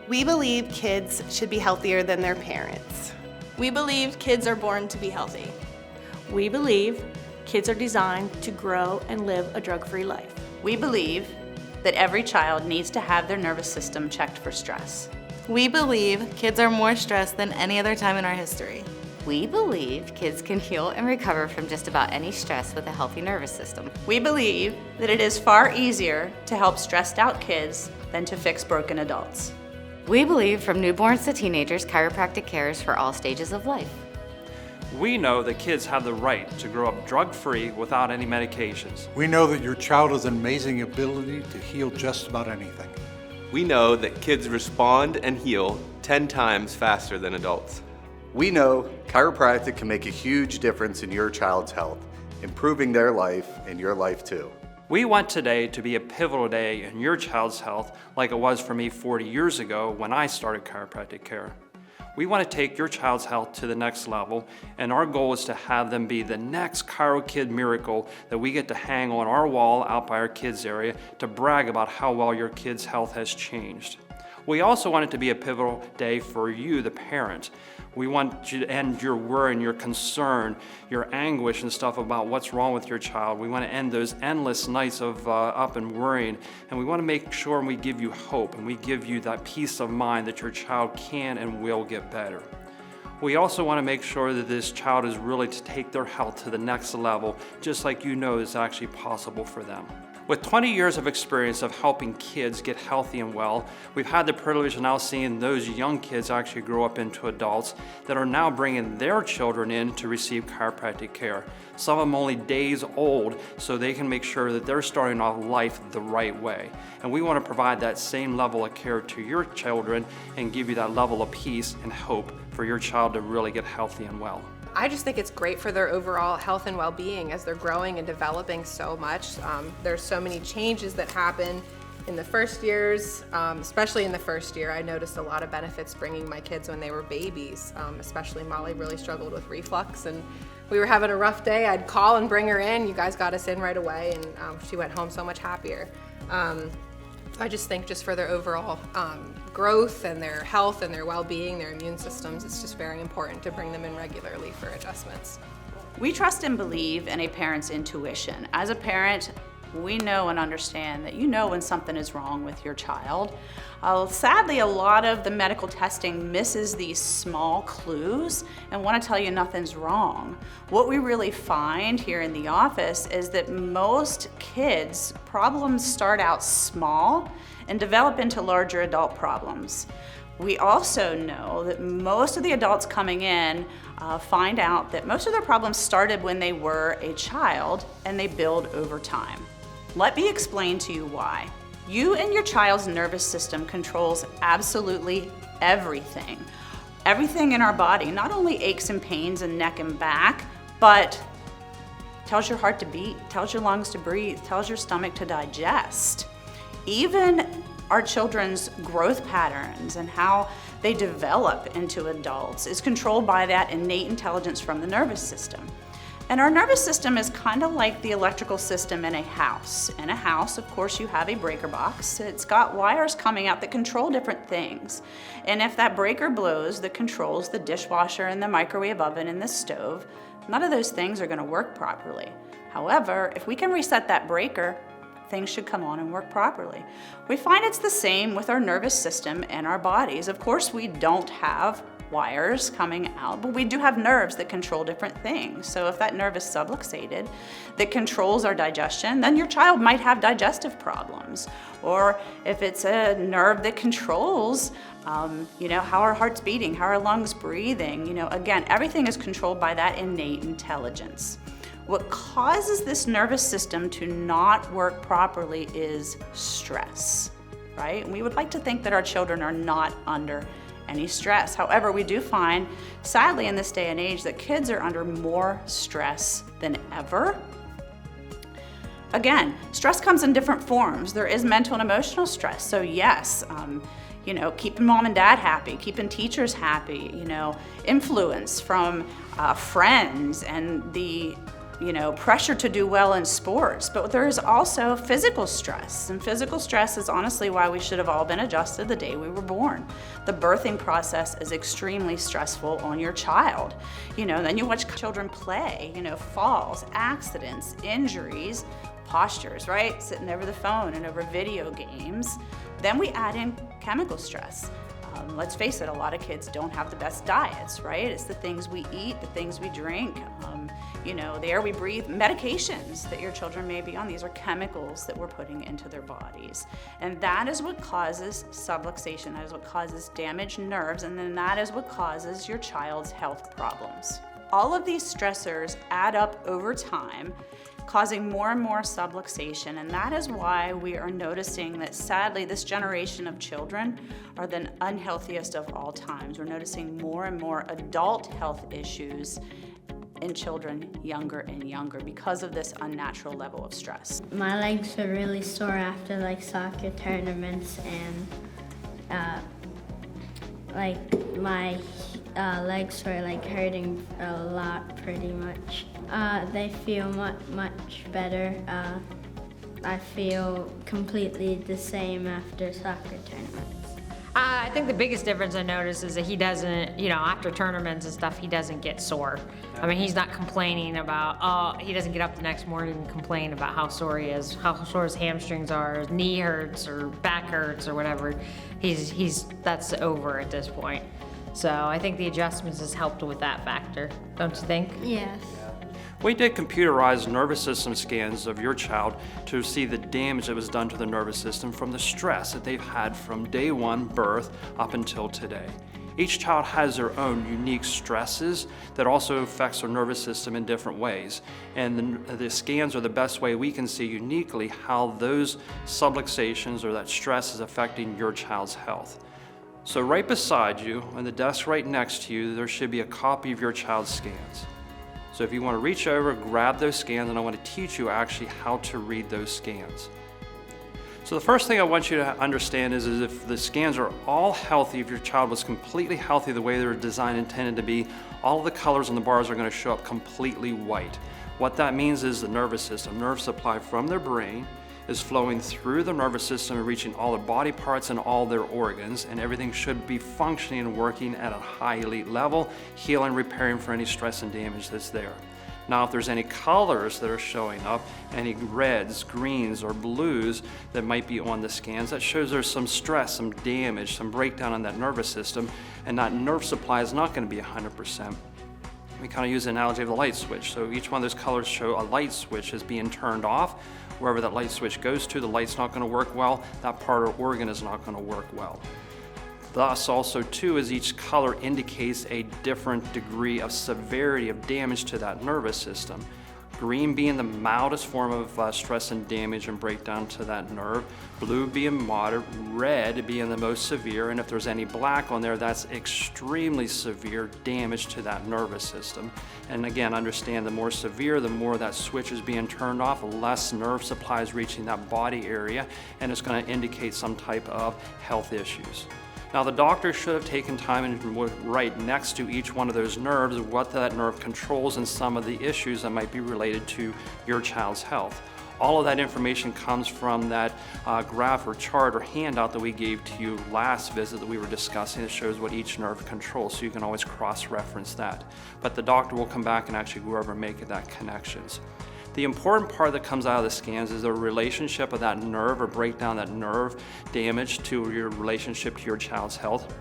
We believe kids should be healthier than their parents. We believe kids are born to be healthy. We believe kids are designed to grow and live a drug-free life. We believe that every child needs to have their nervous system checked for stress. We believe kids are more stressed than any other time in our history. We believe kids can heal and recover from just about any stress with a healthy nervous system. We believe that it is far easier to help stressed out kids than to fix broken adults. We believe from newborns to teenagers, chiropractic care is for all stages of life. We know that kids have the right to grow up drug-free without any medications. We know that your child has an amazing ability to heal just about anything. We know that kids respond and heal 10 times faster than adults. We know chiropractic can make a huge difference in your child's health, improving their life and your life too. We want today to be a pivotal day in your child's health like it was for me 40 years ago when I started chiropractic care. We want to take your child's health to the next level, and our goal is to have them be the next Chiro Kid miracle that we get to hang on our wall out by our kids area to brag about how well your kid's health has changed. We also want it to be a pivotal day for you, the parent. We want you to end your worry and your concern, your anguish and stuff about what's wrong with your child. We want to end those endless nights of up and worrying, and we want to make sure we give you hope and we give you that peace of mind that your child can and will get better. We also want to make sure that this child is really to take their health to the next level, just like you know is actually possible for them. With 20 years of experience of helping kids get healthy and well, we've had the privilege of now seeing those young kids actually grow up into adults that are now bringing their children in to receive chiropractic care. Some of them only days old, so they can make sure that they're starting off life the right way. And we want to provide that same level of care to your children and give you that level of peace and hope for your child to really get healthy and well. I just think it's great for their overall health and well-being as they're growing and developing so much. There's so many changes that happen in the first years, especially in the first year. I noticed a lot of benefits bringing my kids when they were babies, especially Molly really struggled with reflux, and we were having a rough day. I'd call and bring her in. You guys got us in right away, and she went home so much happier. I just think just for their overall growth and their health and their well-being, their immune systems, it's just very important to bring them in regularly for adjustments. We trust and believe in a parent's intuition. As a parent, we know and understand that you know when something is wrong with your child. Sadly, a lot of the medical testing misses these small clues and want to tell you nothing's wrong. What we really find here in the office is that most kids' problems start out small and develop into larger adult problems. We also know that most of the adults coming in find out that most of their problems started when they were a child and they build over time. Let me explain to you why. You and your child's nervous system controls absolutely everything. Everything in our body, not only aches and pains and neck and back, but tells your heart to beat, tells your lungs to breathe, tells your stomach to digest. Even our children's growth patterns and how they develop into adults is controlled by that innate intelligence from the nervous system. And our nervous system is kind of like the electrical system in a house. In a house, of course, you have a breaker box. It's got wires coming out that control different things. And if that breaker blows that controls the dishwasher and the microwave oven and the stove, none of those things are going to work properly. However, if we can reset that breaker, things should come on and work properly. We find it's the same with our nervous system and our bodies. Of course, we don't have wires coming out, but we do have nerves that control different things. So if that nerve is subluxated that controls our digestion, then your child might have digestive problems. Or if it's a nerve that controls how our heart's beating, how our lungs breathing, again, everything is controlled by that innate intelligence. What causes this nervous system to not work properly is stress, right? And we would like to think that our children are not under any stress. However, we do find, sadly in this day and age, that kids are under more stress than ever. Again, stress comes in different forms. There is mental and emotional stress. So yes, keeping mom and dad happy, keeping teachers happy, influence from friends and the pressure to do well in sports, but there is also physical stress. And physical stress is honestly why we should have all been adjusted the day we were born. The birthing process is extremely stressful on your child. Then you watch children play, falls, accidents, injuries, postures, right? Sitting over the phone and over video games. Then we add in chemical stress. Let's face it, a lot of kids don't have the best diets, right? It's the things we eat, the things we drink, the air we breathe, medications that your children may be on. These are chemicals that we're putting into their bodies. And that is what causes subluxation, that is what causes damaged nerves, and then that is what causes your child's health problems. All of these stressors add up over time, causing more and more subluxation, and that is why we are noticing that sadly this generation of children are the unhealthiest of all times. We're noticing more and more adult health issues in children younger and younger because of this unnatural level of stress. My legs are really sore after soccer tournaments, and my legs were hurting a lot pretty much. They feel much better. I feel completely the same after soccer tournaments. I think the biggest difference I noticed is that he doesn't, after tournaments and stuff, he doesn't get sore. I mean, he's not complaining about, he doesn't get up the next morning and complain about how sore he is, how sore his hamstrings are, his knee hurts or back hurts or whatever. That's over at this point. So I think the adjustments has helped with that factor, don't you think? Yes. We did computerized nervous system scans of your child to see the damage that was done to the nervous system from the stress that they've had from day one birth up until today. Each child has their own unique stresses that also affects their nervous system in different ways. And the scans are the best way we can see uniquely how those subluxations or that stress is affecting your child's health. So right beside you, on the desk right next to you, there should be a copy of your child's scans. So if you want to reach over, grab those scans, and I want to teach you actually how to read those scans. So the first thing I want you to understand is if the scans are all healthy, if your child was completely healthy the way they were designed and intended to be, all of the colors on the bars are going to show up completely white. What that means is the nervous system, nerve supply from their brain, is flowing through the nervous system and reaching all their body parts and all their organs, and everything should be functioning and working at a high elite level, healing, repairing for any stress and damage that's there. Now, if there's any colors that are showing up, any reds, greens, or blues that might be on the scans, that shows there's some stress, some damage, some breakdown in that nervous system, and that nerve supply is not going to be 100%. We kind of use the analogy of the light switch. So each one of those colors show a light switch is being turned off. Wherever that light switch goes to, the light's not going to work well, that part or organ is not going to work well. Thus, also too, as each color indicates a different degree of severity of damage to that nervous system. Green being the mildest form of stress and damage and breakdown to that nerve, blue being moderate, red being the most severe, and if there's any black on there, that's extremely severe damage to that nervous system. And again, understand the more severe, the more that switch is being turned off, less nerve supply is reaching that body area, and it's going to indicate some type of health issues. Now, the doctor should have taken time and write next to each one of those nerves what that nerve controls and some of the issues that might be related to your child's health. All of that information comes from that graph or chart or handout that we gave to you last visit that we were discussing. It shows what each nerve controls, so you can always cross-reference that. But the doctor will come back and actually go over and make that connections. The important part that comes out of the scans is the relationship of that nerve or breakdown that nerve damage to your relationship to your child's health.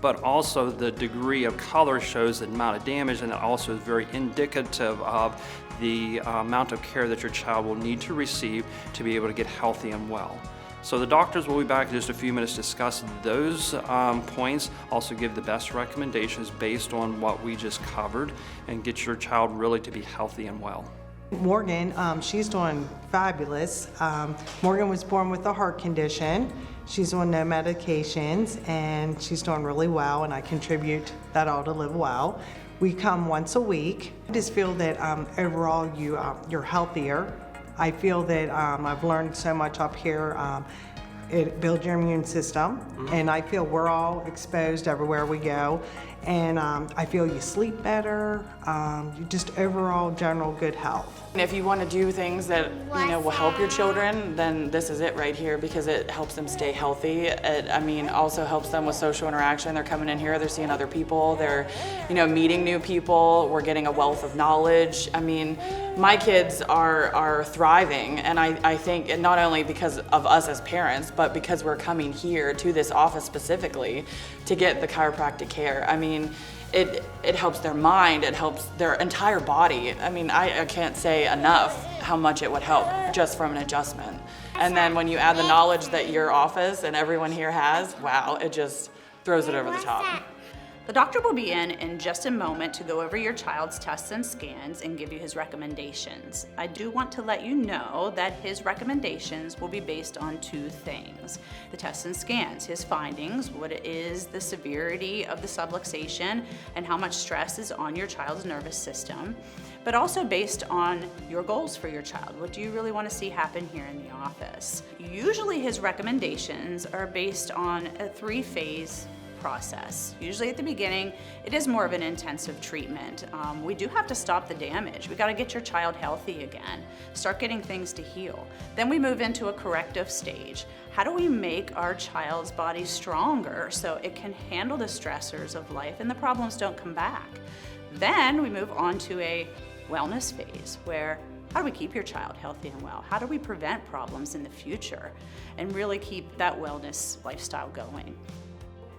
But also the degree of color shows the amount of damage, and that also is very indicative of the amount of care that your child will need to receive to be able to get healthy and well. So the doctors will be back in just a few minutes to discuss those points, also give the best recommendations based on what we just covered, and get your child really to be healthy and well. Morgan, she's doing fabulous. Morgan was born with a heart condition. She's on no medications, and she's doing really well, and I contribute that all to Live Well. We come once a week. I just feel that overall you're healthier. I feel that I've learned so much up here. It builds your immune system, and I feel we're all exposed everywhere we go. and I feel you sleep better, just overall general good health. If you want to do things that will help your children, then this is it right here because it helps them stay healthy. It, also helps them with social interaction. They're coming in here, they're seeing other people, they're, meeting new people. We're getting a wealth of knowledge. My kids are thriving, and I think not only because of us as parents, but because we're coming here to this office specifically to get the chiropractic care. It helps their mind, it helps their entire body. I can't say enough how much it would help just from an adjustment. And then when you add the knowledge that your office and everyone here has, wow, it just throws it over the top. The doctor will be in just a moment to go over your child's tests and scans and give you his recommendations. I do want to let you know that his recommendations will be based on two things: the tests and scans, his findings, what is the severity of the subluxation and how much stress is on your child's nervous system, but also based on your goals for your child. What do you really want to see happen here in the office? Usually his recommendations are based on a 3-phase process. Usually at the beginning, it is more of an intensive treatment. We do have to stop the damage. We got to get your child healthy again, start getting things to heal. Then we move into a corrective stage. How do we make our child's body stronger so it can handle the stressors of life and the problems don't come back? Then we move on to a wellness phase where how do we keep your child healthy and well? How do we prevent problems in the future and really keep that wellness lifestyle going?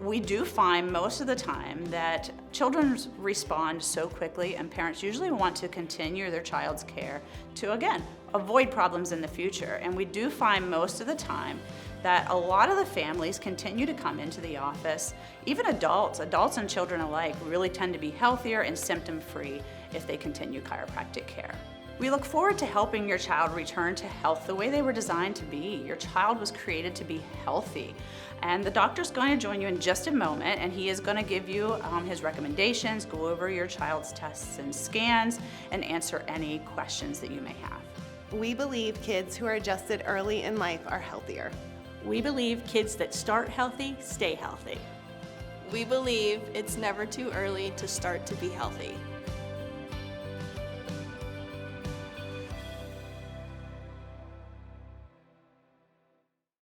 We do find most of the time that children respond so quickly, and parents usually want to continue their child's care to, again, avoid problems in the future. And we do find most of the time that a lot of the families continue to come into the office. Even adults and children alike really tend to be healthier and symptom-free if they continue chiropractic care. We look forward to helping your child return to health the way they were designed to be. Your child was created to be healthy. And the doctor's going to join you in just a moment, and he is going to give you his recommendations, go over your child's tests and scans, and answer any questions that you may have. We believe kids who are adjusted early in life are healthier. We believe kids that start healthy stay healthy. We believe it's never too early to start to be healthy.